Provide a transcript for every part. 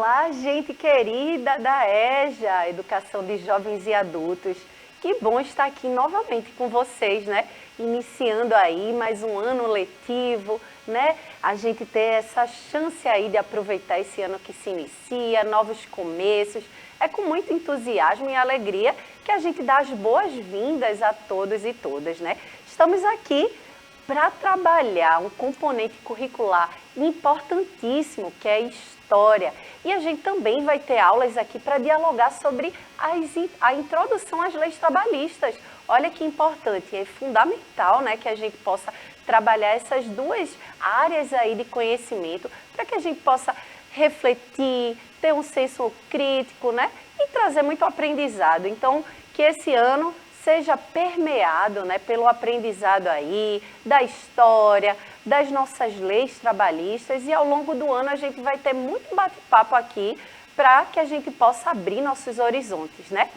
Olá, gente querida da EJA, Educação de Jovens e Adultos. Que bom estar aqui novamente com vocês, né? Iniciando aí mais um ano letivo, né? A gente ter essa chance aí de aproveitar esse ano que se inicia, novos começos. É com muito entusiasmo e alegria que a gente dá as boas-vindas a todos e todas, né? Estamos aqui para trabalhar um componente curricular importantíssimo, que é a história. E a gente também vai ter aulas aqui para dialogar sobre a introdução às leis trabalhistas. Olha que importante, é fundamental, né, que a gente possa trabalhar essas duas áreas aí de conhecimento para que a gente possa refletir, ter um senso crítico, né, e trazer muito aprendizado. Então, que esse ano seja permeado, né, pelo aprendizado aí, da história, das nossas leis trabalhistas, e ao longo do ano a gente vai ter muito bate-papo aqui para que a gente possa abrir nossos horizontes, né?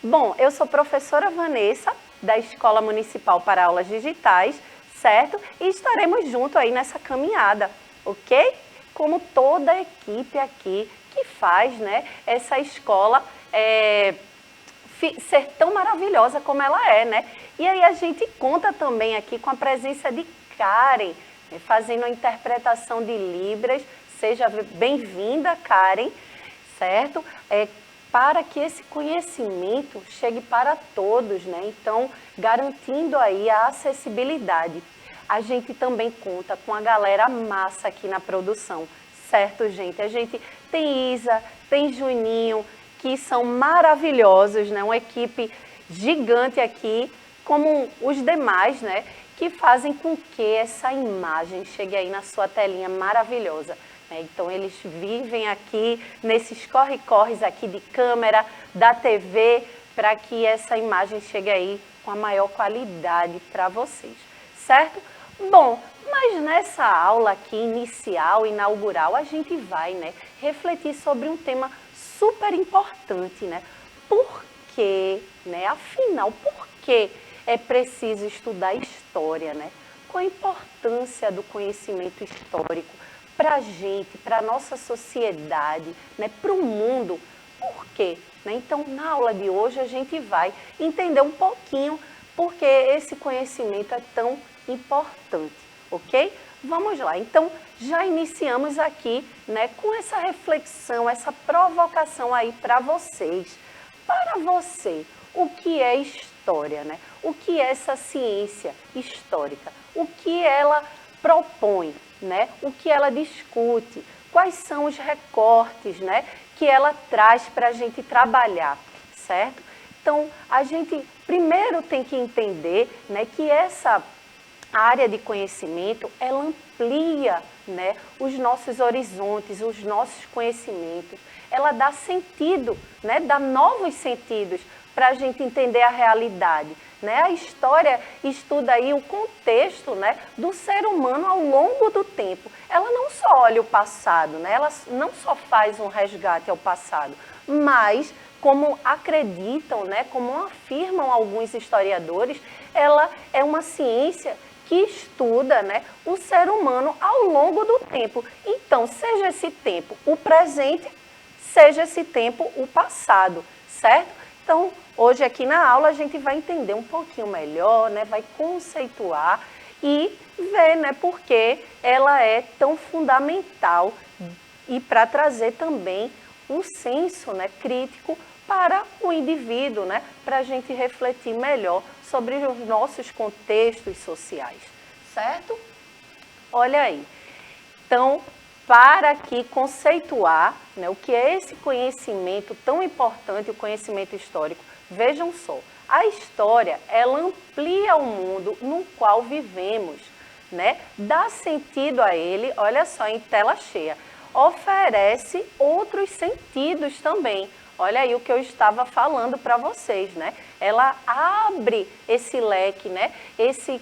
Bom, eu sou professora Vanessa, da Escola Municipal para Aulas Digitais, certo? E estaremos juntos aí nessa caminhada, ok? Como toda a equipe aqui que faz, né, essa escola ser tão maravilhosa como ela é, né? E aí a gente conta também aqui com a presença de Karen, né, fazendo a interpretação de Libras. Seja bem-vinda, Karen, certo? Para que esse conhecimento chegue para todos, né? Então, garantindo aí a acessibilidade. A gente também conta com a galera massa aqui na produção, certo, gente? A gente tem Isa, tem Juninho, que são maravilhosos, né? Uma equipe gigante aqui, como os demais, né? Que fazem com que essa imagem chegue aí na sua telinha maravilhosa, né? Então, eles vivem aqui nesses corre-corres aqui de câmera, da TV, para que essa imagem chegue aí com a maior qualidade para vocês, certo? Bom, mas nessa aula aqui inicial, inaugural, a gente vai, né, refletir sobre um tema super importante, né? Por quê, né? Afinal, por que é preciso estudar história, né? Qual a importância do conhecimento histórico para a gente, para a nossa sociedade, né? Para o mundo? Por quê? Né? Então, na aula de hoje, a gente vai entender um pouquinho por que esse conhecimento é tão importante, ok? Vamos lá, então já iniciamos aqui, né, com essa reflexão, essa provocação aí para vocês. Para você, o que é história, né? O que é essa ciência histórica? O que ela propõe, né? O que ela discute? Quais são os recortes, né, que ela traz para a gente trabalhar, certo? Então, a gente primeiro tem que entender, né, que essa área de conhecimento, ela amplia, né, os nossos horizontes, os nossos conhecimentos. Ela dá sentido, né, dá novos sentidos para a gente entender a realidade, né? A história estuda aí o contexto, né, do ser humano ao longo do tempo. Ela não só olha o passado, né? Ela não só faz um resgate ao passado, mas, como acreditam, né, como afirmam alguns historiadores, ela é uma ciência que estuda, né, o ser humano ao longo do tempo. Então, seja esse tempo o presente, seja esse tempo o passado, certo? Então, hoje aqui na aula a gente vai entender um pouquinho melhor, né, vai conceituar e ver, né, por que ela é tão fundamental e para trazer também um senso, né, crítico para o indivíduo, né, para a gente refletir melhor sobre os nossos contextos sociais, certo? Olha aí. Então, para aqui conceituar, né, o que é esse conhecimento tão importante, o conhecimento histórico, vejam só, a história, ela amplia o mundo no qual vivemos, né? Dá sentido a ele, olha só, em tela cheia, oferece outros sentidos também. Olha aí o que eu estava falando para vocês, né? Ela abre esse leque, né? Esse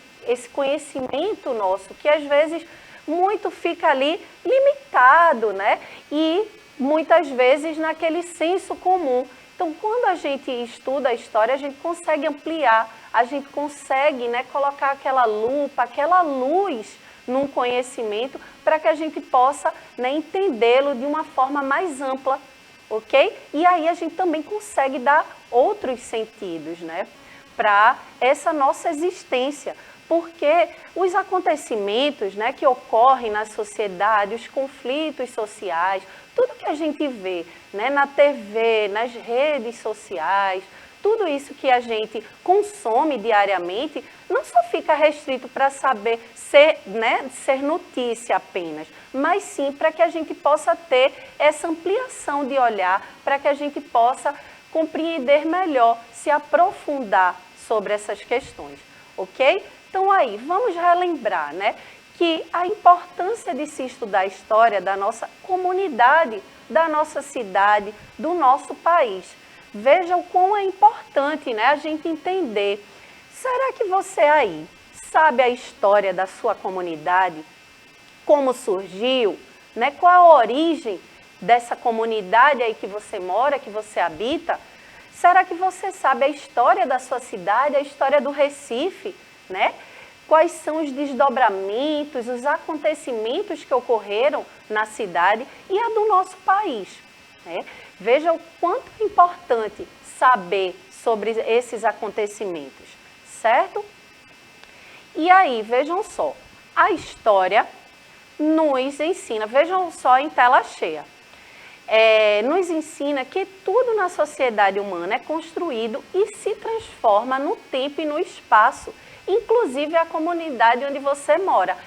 conhecimento nosso, que às vezes muito fica ali limitado, né? E muitas vezes naquele senso comum. Então, quando a gente estuda a história, a gente consegue ampliar, a gente consegue, né, colocar aquela lupa, aquela luz num conhecimento, para que a gente possa, né, entendê-lo de uma forma mais ampla, ok? E aí a gente também consegue dar outros sentidos, né, para essa nossa existência, porque os acontecimentos, né, que ocorrem na sociedade, os conflitos sociais, tudo que a gente vê, né, na TV, nas redes sociais, tudo isso que a gente consome diariamente, não só fica restrito para saber ser notícia apenas, mas sim para que a gente possa ter essa ampliação de olhar, para que a gente possa compreender melhor, se aprofundar sobre essas questões, ok? Então aí, vamos relembrar, né, que a importância de se estudar a história da nossa comunidade, da nossa cidade, do nosso país. Veja o quão é importante, né, a gente entender. Será que você aí sabe a história da sua comunidade? Como surgiu? Né? Qual a origem dessa comunidade aí que você mora, que você habita? Será que você sabe a história da sua cidade, a história do Recife? Né? Quais são os desdobramentos, os acontecimentos que ocorreram na cidade e a do nosso país? Né? Veja o quanto é importante saber sobre esses acontecimentos, certo? E aí, vejam só, a história nos ensina, vejam só em tela cheia, nos ensina que tudo na sociedade humana é construído e se transforma no tempo e no espaço, inclusive a comunidade onde você mora.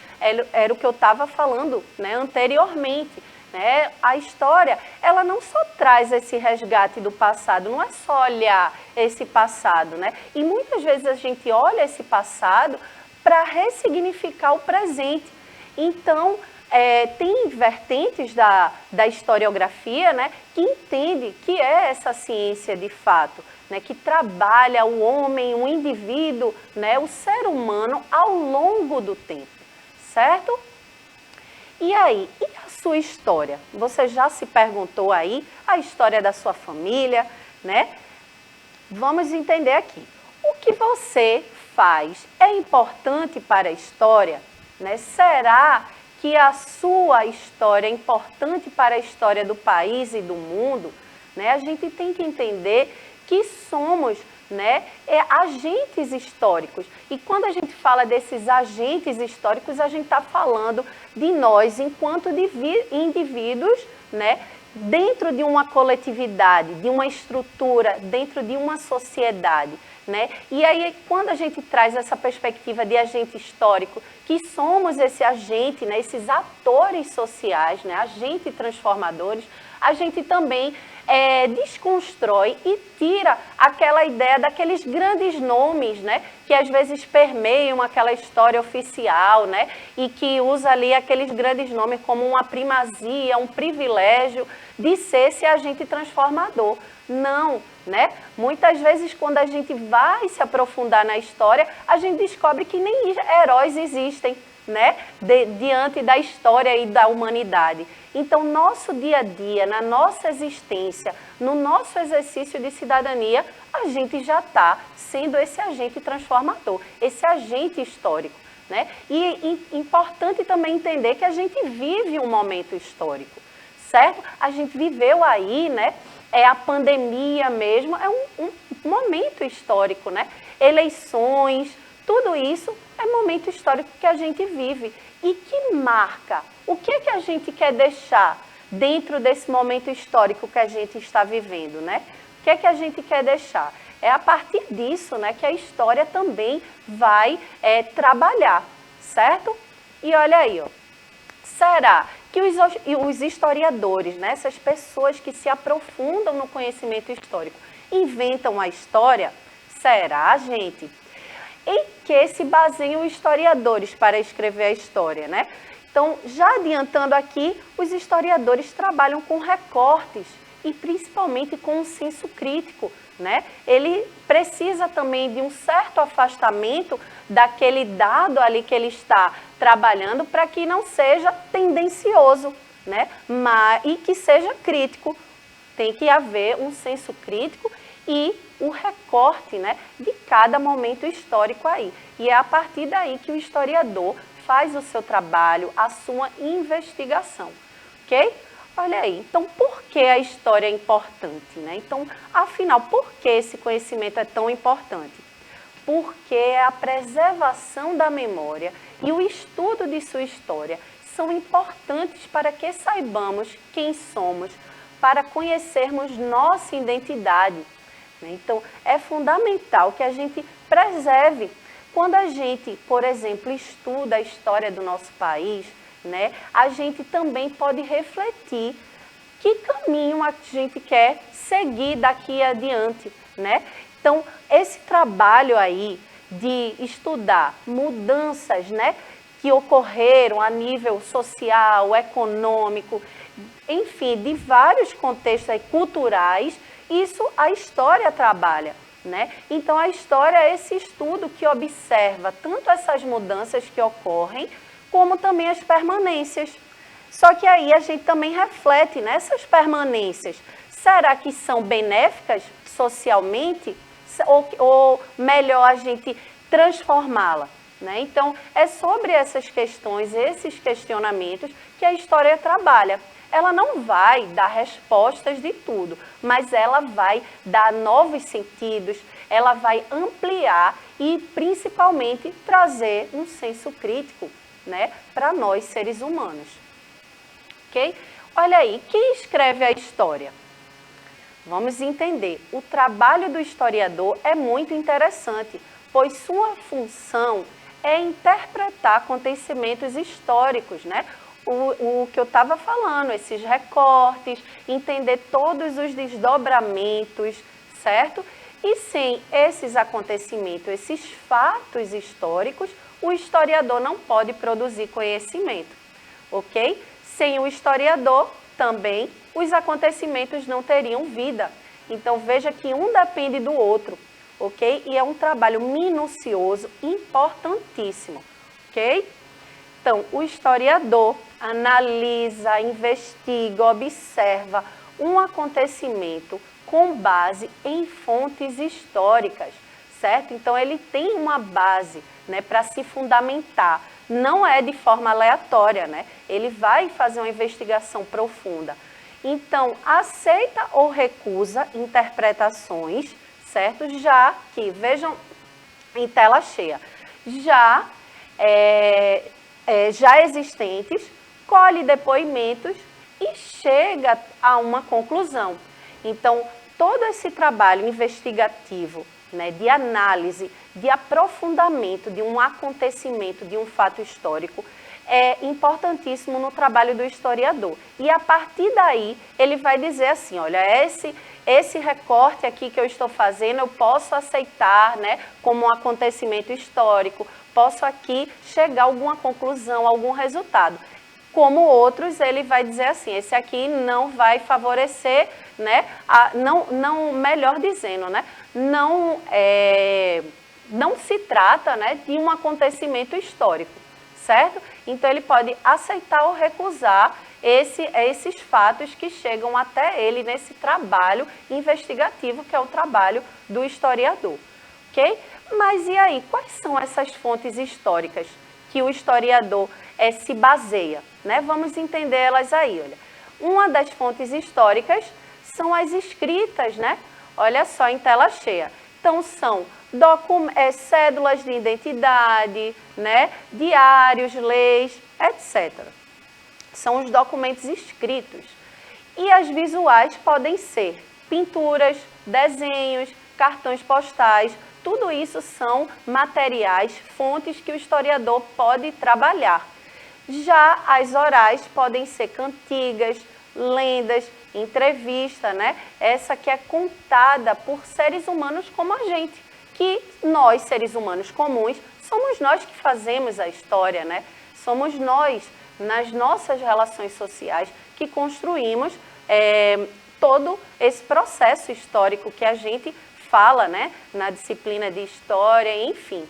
Era o que eu estava falando, né, anteriormente. Né? A história, ela não só traz esse resgate do passado, não é só olhar esse passado, né? E muitas vezes a gente olha esse passado para ressignificar o presente. Então, tem vertentes da historiografia, né, que entende que é essa ciência de fato, né, que trabalha o homem, o indivíduo, né, o ser humano ao longo do tempo, certo? E aí, e a sua história? Você já se perguntou aí a história da sua família, né? Vamos entender aqui. O que você faz é importante para a história? Né? Será que a sua história é importante para a história do país e do mundo? Né? A gente tem que entender que somos, né, agentes históricos. E quando a gente fala desses agentes históricos, a gente está falando de nós enquanto indivíduos, né, dentro de uma coletividade, de uma estrutura, dentro de uma sociedade. Né? E aí, quando a gente traz essa perspectiva de agente histórico, que somos esse agente, né, esses atores sociais, né, agentes transformadores, a gente também desconstrói e tira aquela ideia daqueles grandes nomes, né, que às vezes permeiam aquela história oficial, né, e que usa ali aqueles grandes nomes como uma primazia, um privilégio de ser esse agente transformador. Não, né? Muitas vezes, quando a gente vai se aprofundar na história, a gente descobre que nem heróis existem, né? Diante da história e da humanidade. Então, nosso dia a dia, na nossa existência, no nosso exercício de cidadania, a gente já está sendo esse agente transformador, esse agente histórico, né? E importante também entender que a gente vive um momento histórico, certo? A gente viveu aí, né? A pandemia mesmo, é um momento histórico, né? Eleições, tudo isso é momento histórico que a gente vive. E que marca? O que é que a gente quer deixar dentro desse momento histórico que a gente está vivendo, né? O que é que a gente quer deixar? É a partir disso, né, que a história também vai trabalhar, certo? E olha aí, ó. Será que os historiadores, né, essas pessoas que se aprofundam no conhecimento histórico, inventam a história? Será, gente? Em que se baseiam os historiadores para escrever a história, né? Então, já adiantando aqui, os historiadores trabalham com recortes e principalmente com um senso crítico, né? Ele precisa também de um certo afastamento daquele dado ali que ele está trabalhando para que não seja tendencioso, né? E que seja crítico. Tem que haver um senso crítico e o recorte, né, de cada momento histórico aí. E é a partir daí que o historiador faz o seu trabalho, a sua investigação, ok? Olha aí, então por que a história é importante, né? Então, afinal, por que esse conhecimento é tão importante? Porque a preservação da memória e o estudo de sua história são importantes para que saibamos quem somos, para conhecermos nossa identidade. Então, é fundamental que a gente preserve. Quando a gente, por exemplo, estuda a história do nosso país, né, a gente também pode refletir que caminho a gente quer seguir daqui adiante, né? Então, esse trabalho aí de estudar mudanças, né, que ocorreram a nível social, econômico, enfim, de vários contextos aí, culturais, isso a história trabalha, né? Então, a história é esse estudo que observa tanto essas mudanças que ocorrem, como também as permanências. Só que aí a gente também reflete nessas permanências. Será que são benéficas socialmente? Ou melhor a gente transformá-la? Né? Então, é sobre essas questões, esses questionamentos que a história trabalha. Ela não vai dar respostas de tudo, mas ela vai dar novos sentidos, ela vai ampliar e, principalmente, trazer um senso crítico, né, para nós, seres humanos. Ok? Olha aí, quem escreve a história? Vamos entender. O trabalho do historiador é muito interessante, pois sua função é interpretar acontecimentos históricos, né? O que eu estava falando, esses recortes, entender todos os desdobramentos, certo? E sem esses acontecimentos, esses fatos históricos, o historiador não pode produzir conhecimento, ok? Sem o historiador, também, os acontecimentos não teriam vida. Então, veja que um depende do outro, ok? E é um trabalho minucioso, importantíssimo, ok? Então, o historiador analisa, investiga, observa um acontecimento com base em fontes históricas, certo? Então, ele tem uma base, né, para se fundamentar. Não é de forma aleatória, né? Ele vai fazer uma investigação profunda. Então, aceita ou recusa interpretações, certo? Já que, vejam em tela cheia, já existentes, colhe depoimentos e chega a uma conclusão. Então, todo esse trabalho investigativo, né, de análise, de aprofundamento de um acontecimento, de um fato histórico, é importantíssimo no trabalho do historiador. E a partir daí, ele vai dizer assim, olha, esse recorte aqui que eu estou fazendo, eu posso aceitar, né, como um acontecimento histórico, posso aqui chegar a alguma conclusão, algum resultado. Como outros, ele vai dizer assim, esse aqui não vai favorecer, né, melhor dizendo, né, não se trata, né, de um acontecimento histórico, certo? Então, ele pode aceitar ou recusar esses fatos que chegam até ele nesse trabalho investigativo, que é o trabalho do historiador, ok? Mas e aí, quais são essas fontes históricas que o historiador se baseia, né? Vamos entender elas aí, olha. Uma das fontes históricas são as escritas, né? Olha só, em tela cheia. Então, são cédulas de identidade, né? Diários, leis, etc. São os documentos escritos. E as visuais podem ser pinturas, desenhos, cartões postais. Tudo isso são materiais, fontes que o historiador pode trabalhar. Já as orais podem ser cantigas, lendas, entrevista, né? Essa que é contada por seres humanos como a gente, que nós, seres humanos comuns, somos nós que fazemos a história, né? Somos nós, nas nossas relações sociais, que construímos todo esse processo histórico que a gente fala, né, na disciplina de história, enfim.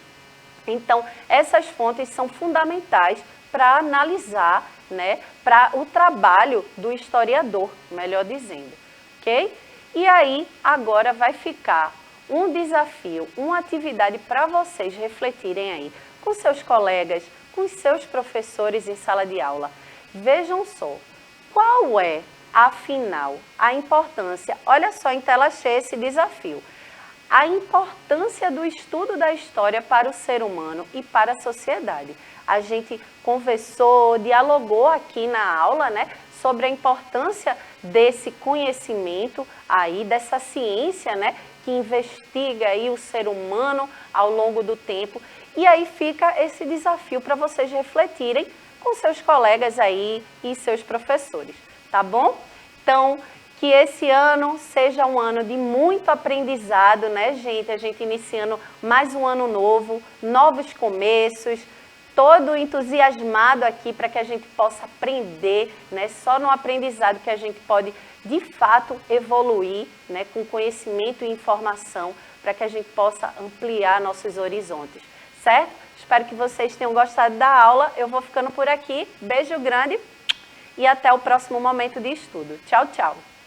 Então, essas fontes são fundamentais para analisar, né, para o trabalho do historiador, melhor dizendo, ok? E aí, agora vai ficar um desafio, uma atividade para vocês refletirem aí com seus colegas, com os seus professores em sala de aula. Vejam só, qual é, afinal, a importância? Olha só em tela cheia esse desafio. A importância do estudo da história para o ser humano e para a sociedade. A gente conversou, dialogou aqui na aula, né, sobre a importância desse conhecimento aí, dessa ciência, né, que investiga aí o ser humano ao longo do tempo. E aí fica esse desafio para vocês refletirem com seus colegas aí e seus professores, tá bom? Então, que esse ano seja um ano de muito aprendizado, né, gente? A gente iniciando mais um ano novo, novos começos, todo entusiasmado aqui para que a gente possa aprender, né? Só no aprendizado que a gente pode, de fato, evoluir, né? Com conhecimento e informação, para que a gente possa ampliar nossos horizontes, certo? Espero que vocês tenham gostado da aula. Eu vou ficando por aqui. Beijo grande e até o próximo momento de estudo. Tchau, tchau!